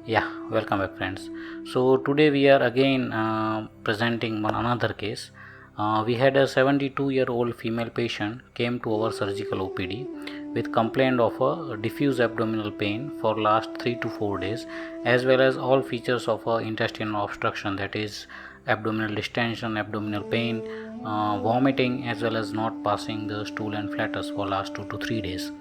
Yeah, welcome back, friends. So today we are again presenting one another case. We had a 72-year-old female patient came to our surgical OPD with complaint of a diffuse abdominal pain for last 3 to 4 days, as well as all features of a intestinal obstruction, that is abdominal distension, abdominal pain, vomiting, as well as not passing the stool and flatus for last 2 to 3 days.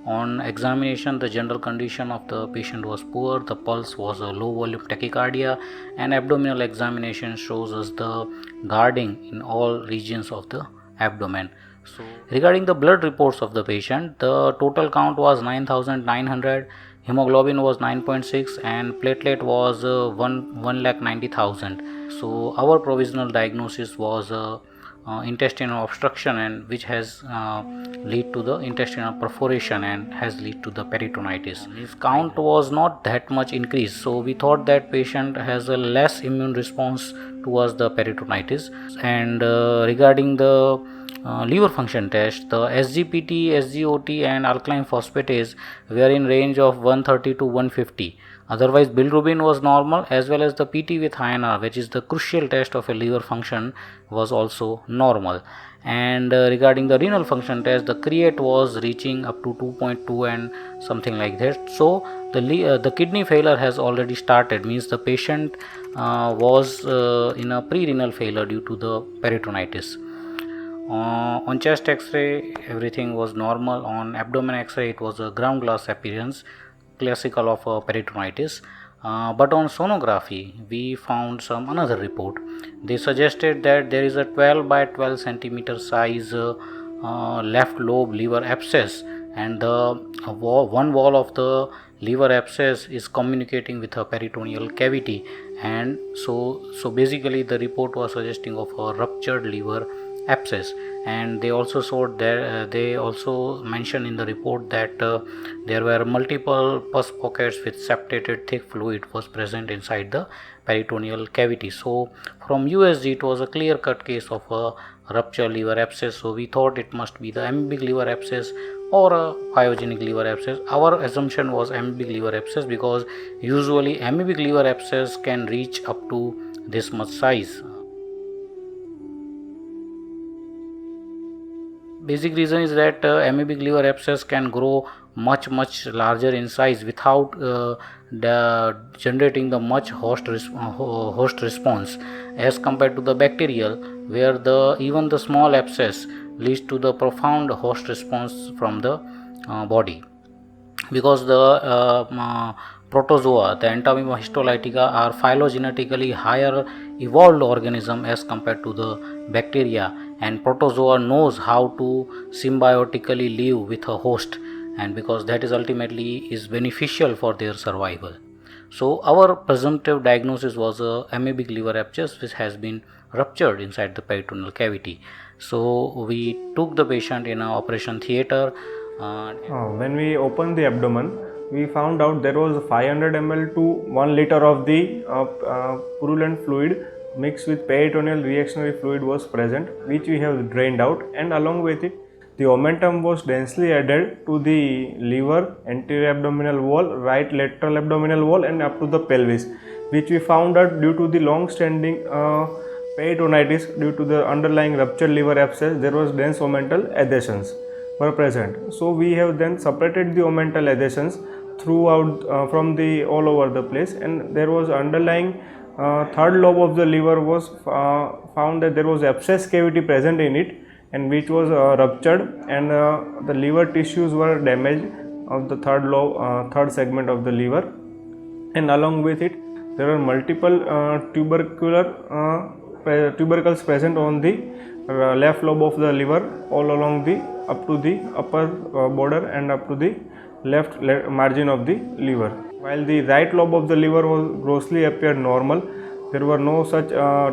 On examination, the general condition of the patient was poor. The pulse was a low volume tachycardia, and abdominal examination shows us the guarding in all regions of the abdomen. So, regarding the blood reports of the patient, the total count was 9,900, hemoglobin was 9.6, and platelet was 1,90,000. So, our provisional diagnosis was intestinal obstruction, and which has lead to the intestinal perforation and has lead to the peritonitis. His count was not that much increased, so we thought that patient has a less immune response towards the peritonitis. And regarding the liver function test, the SGPT, SGOT and alkaline phosphatase were in range of 130 to 150. Otherwise, bilirubin was normal, as well as the PT with INR, which is the crucial test of a liver function, was also normal. And regarding the renal function test, the create was reaching up to 2.2 and something like that. So the kidney failure has already started, means the patient was in a pre-renal failure due to the peritonitis. On chest x-ray, everything was normal. On abdomen x-ray, it was a ground glass appearance, classical of peritonitis. But on sonography, we found some another report. They suggested that there is a 12 by 12 centimeter size left lobe liver abscess, and the one wall of the liver abscess is communicating with a peritoneal cavity, and so basically the report was suggesting of a ruptured liver abscess. And they also showed that they also mentioned in the report that there were multiple pus pockets with septated thick fluid was present inside the peritoneal cavity. So from USG, it was a clear cut case of a ruptured liver abscess. So we thought it must be the amoebic liver abscess or a pyogenic liver abscess. Our assumption was amoebic liver abscess, because usually amoebic liver abscess can reach up to this much size. Basic reason is that amoebic liver abscess can grow much larger in size without generating the much host response, as compared to the bacterial, where even the small abscess leads to the profound host response from the body, because the protozoa, the Entamoeba histolytica, are phylogenetically higher evolved organism as compared to the bacteria, and protozoa knows how to symbiotically live with a host, and because that is ultimately is beneficial for their survival. So our presumptive diagnosis was a amoebic liver abscess which has been ruptured inside the peritoneal cavity. So we took the patient in an operation theater. When we opened the abdomen, we found out there was 500 ml to 1 liter of the purulent fluid mixed with peritoneal reactionary fluid was present, which we have drained out, and along with it, the omentum was densely added to the liver, anterior abdominal wall, right lateral abdominal wall, and up to the pelvis, which we found out due to the long-standing peritonitis due to the underlying ruptured liver abscess. There was dense omental adhesions were present. So we have then separated the omental adhesions throughout from the all over the place, and there was underlying third lobe of the liver was found that there was abscess cavity present in it, and which was ruptured, and the liver tissues were damaged of the third lobe, third segment of the liver, and along with it there are multiple tubercles present on the left lobe of the liver, all along the up to the upper border and up to the left margin of the liver. While the right lobe of the liver was grossly appeared normal, there were no such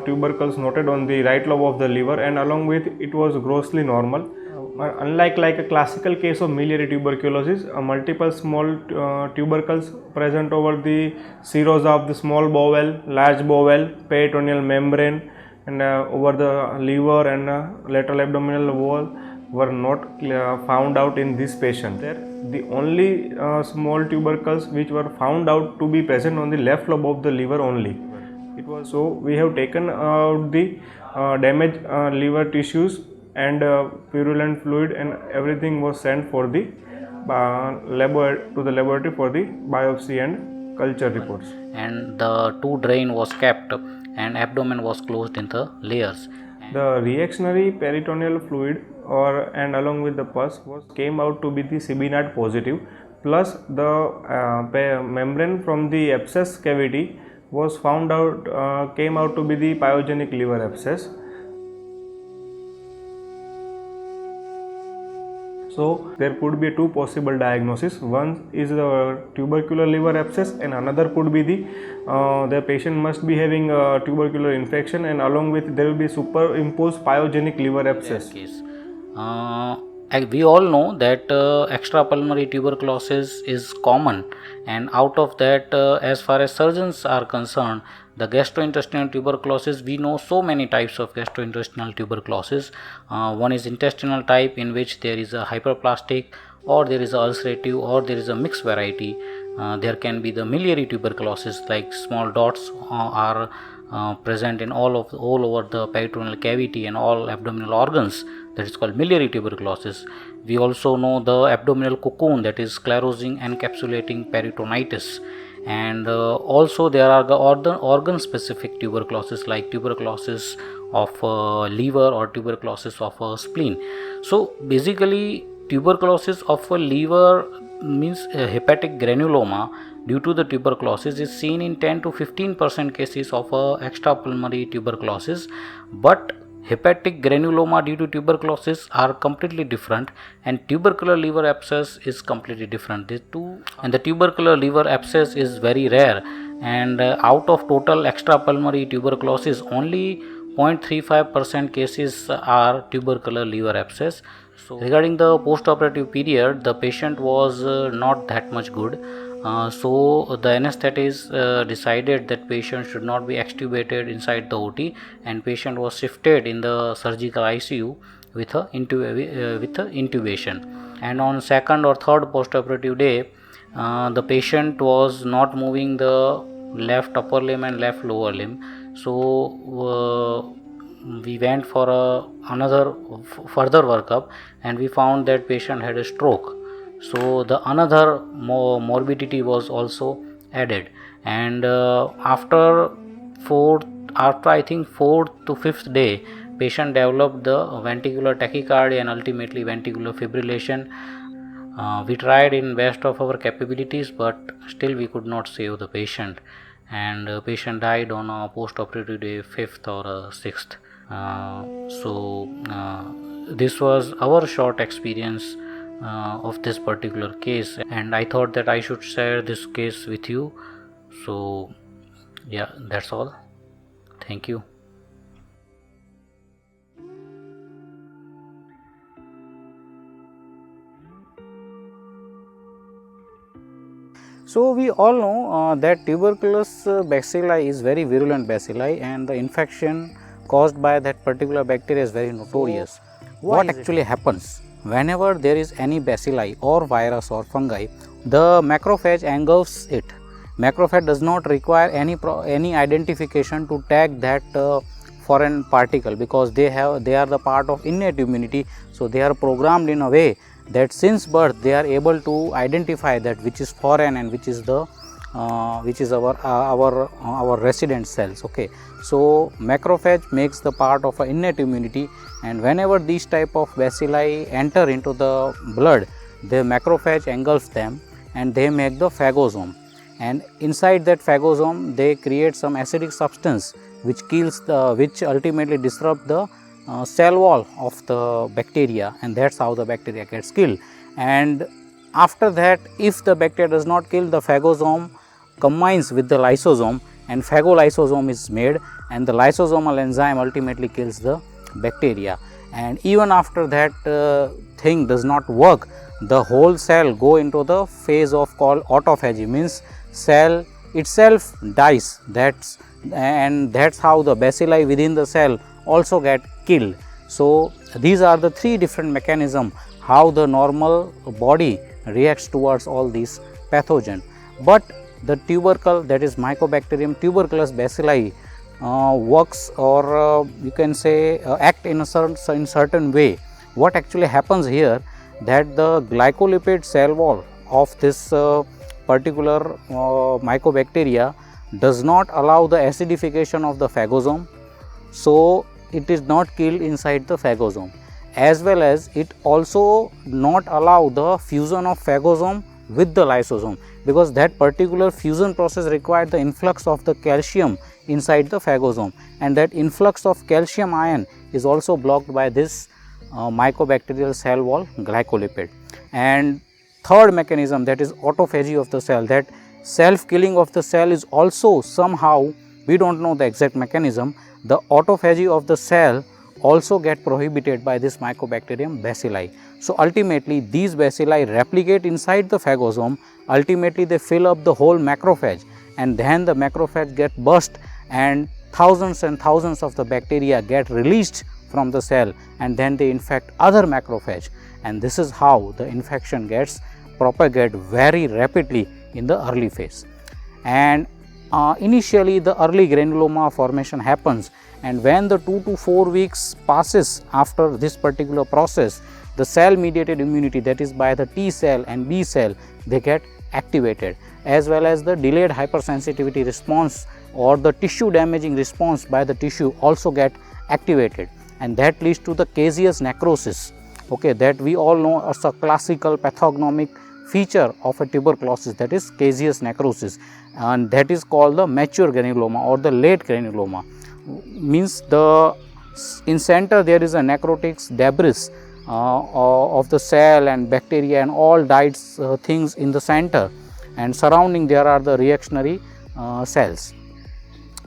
tubercles noted on the right lobe of the liver, and along with it was grossly normal. Unlike a classical case of miliary tuberculosis, multiple small tubercles present over the serosa of the small bowel, large bowel, peritoneal membrane, and over the liver and lateral abdominal wall were not found out in this patient. the only small tubercles which were found out to be present on the left lobe of the liver only. It was so we have taken out the damaged liver tissues and purulent fluid, and everything was sent for the to the laboratory for the biopsy and culture reports. And the two drain was kept and abdomen was closed in the layers. The reactionary peritoneal fluid and along with the pus came out to be the CB0 positive, plus the membrane from the abscess cavity was found out came out to be the pyogenic liver abscess. So there could be two possible diagnoses. One is the tubercular liver abscess, and another could be the patient must be having a tubercular infection, and along with there will be superimposed pyogenic liver abscess. We all know that extrapulmonary tuberculosis is common, and out of that, as far as surgeons are concerned, the gastrointestinal tuberculosis, we know so many types of gastrointestinal tuberculosis. One is intestinal type, in which there is a hyperplastic, or there is a ulcerative, or there is a mixed variety. There can be the miliary tuberculosis, like small dots are present in all over the peritoneal cavity and all abdominal organs. That is called miliary tuberculosis. We also know the abdominal cocoon, that is sclerosing encapsulating peritonitis. And also there are the organ specific tuberculosis, like tuberculosis of liver or tuberculosis of spleen. So basically tuberculosis of a liver means hepatic granuloma due to the tuberculosis is seen in 10 to 15% cases of extrapulmonary tuberculosis, but hepatic granuloma due to tuberculosis are completely different, and tubercular liver abscess is completely different. These two, and the tubercular liver abscess is very rare, and out of total extrapulmonary tuberculosis, only 0.35% cases are tubercular liver abscess. So regarding the postoperative period, the patient was not that much good. So the anesthetist decided that patient should not be extubated inside the OT, and patient was shifted in the surgical ICU with a intubation. And on second or third postoperative day, the patient was not moving the left upper limb and left lower limb. So we went for another further workup, and we found that patient had a stroke. So the another morbidity was also added, and after I think fourth to fifth day, patient developed the ventricular tachycardia and ultimately ventricular fibrillation. We tried in best of our capabilities, but still we could not save the patient, and patient died on a post-operative day 5th or 6th. This was our short experience of this particular case, and I thought that I should share this case with you. So yeah, that's all. Thank you. So we all know that tuberculous bacilli is very virulent bacilli, and the infection caused by that particular bacteria is very notorious. What actually happens? Whenever there is any bacilli or virus or fungi, the macrophage engulfs it. Macrophage does not require any identification to tag that foreign particle, because they are the part of innate immunity. So they are programmed in a way that since birth they are able to identify that which is foreign and which is the our resident cells. Okay, so macrophage makes the part of innate immunity, and whenever these type of bacilli enter into the blood, the macrophage engulfs them and they make the phagosome, and inside that phagosome they create some acidic substance which ultimately disrupt the cell wall of the bacteria, and that's how the bacteria gets killed. And after that, if the bacteria does not kill, the phagosome combines with the lysosome and phagolysosome is made, and the lysosomal enzyme ultimately kills the bacteria. And even after that thing does not work, the whole cell go into the phase of called autophagy, means cell itself dies. That's how the bacilli within the cell also get killed. So these are the three different mechanisms how the normal body reacts towards all these pathogen. But the tubercle, that is Mycobacterium tuberculous bacilli, works, or you can say act in a certain way. What actually happens here, that the glycolipid cell wall of this particular mycobacteria does not allow the acidification of the phagosome, so it is not killed inside the phagosome, as well as it also not allow the fusion of phagosome with the lysosome, because that particular fusion process required the influx of the calcium inside the phagosome, and that influx of calcium ion is also blocked by this mycobacterial cell wall glycolipid. And third mechanism, that is autophagy of the cell, that self killing of the cell is also somehow, we do not know the exact mechanism, the autophagy of the cell also get prohibited by this Mycobacterium bacilli. So, ultimately these bacilli replicate inside the phagosome, ultimately they fill up the whole macrophage, and then the macrophage get burst and thousands and thousands of the bacteria get released from the cell, and then they infect other macrophage, and this is how the infection gets propagate very rapidly in the early phase. And initially the early granuloma formation happens, and when the 2 to 4 weeks passes after this particular process, the cell mediated immunity, that is by the T cell and B cell, they get activated, as well as the delayed hypersensitivity response or the tissue damaging response by the tissue also get activated, and that leads to the caseous necrosis, okay, that we all know as a classical pathognomic feature of a tuberculosis, that is caseous necrosis, and that is called the mature granuloma or the late granuloma. Means the in center there is a necrotic debris of the cell and bacteria and all died things in the center, and surrounding there are the reactionary cells.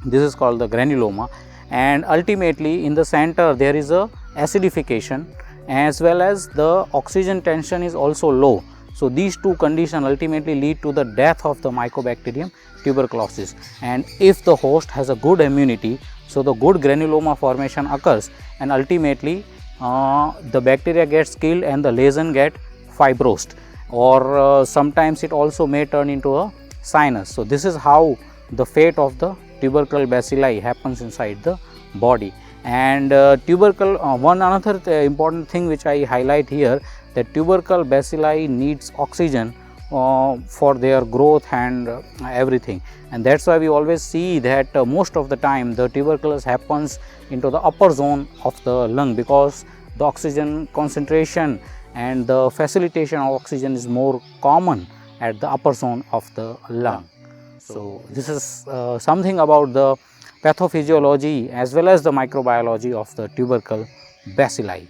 This is called the granuloma, and ultimately in the center there is a acidification, as well as the oxygen tension is also low. So, these two conditions ultimately lead to the death of the Mycobacterium tuberculosis, and if the host has a good immunity, so the good granuloma formation occurs, and ultimately the bacteria gets killed and the lesion get fibrosed, or sometimes it also may turn into a sinus. So, this is how the fate of the tubercle bacilli happens inside the body. And tubercle, one another important thing which I highlight here, that tubercle bacilli needs oxygen for their growth and everything, and that is why we always see that most of the time the tuberculosis happens into the upper zone of the lung, because the oxygen concentration and the facilitation of oxygen is more common at the upper zone of the lung. So, this is something about the pathophysiology as well as the microbiology of the tubercle bacilli.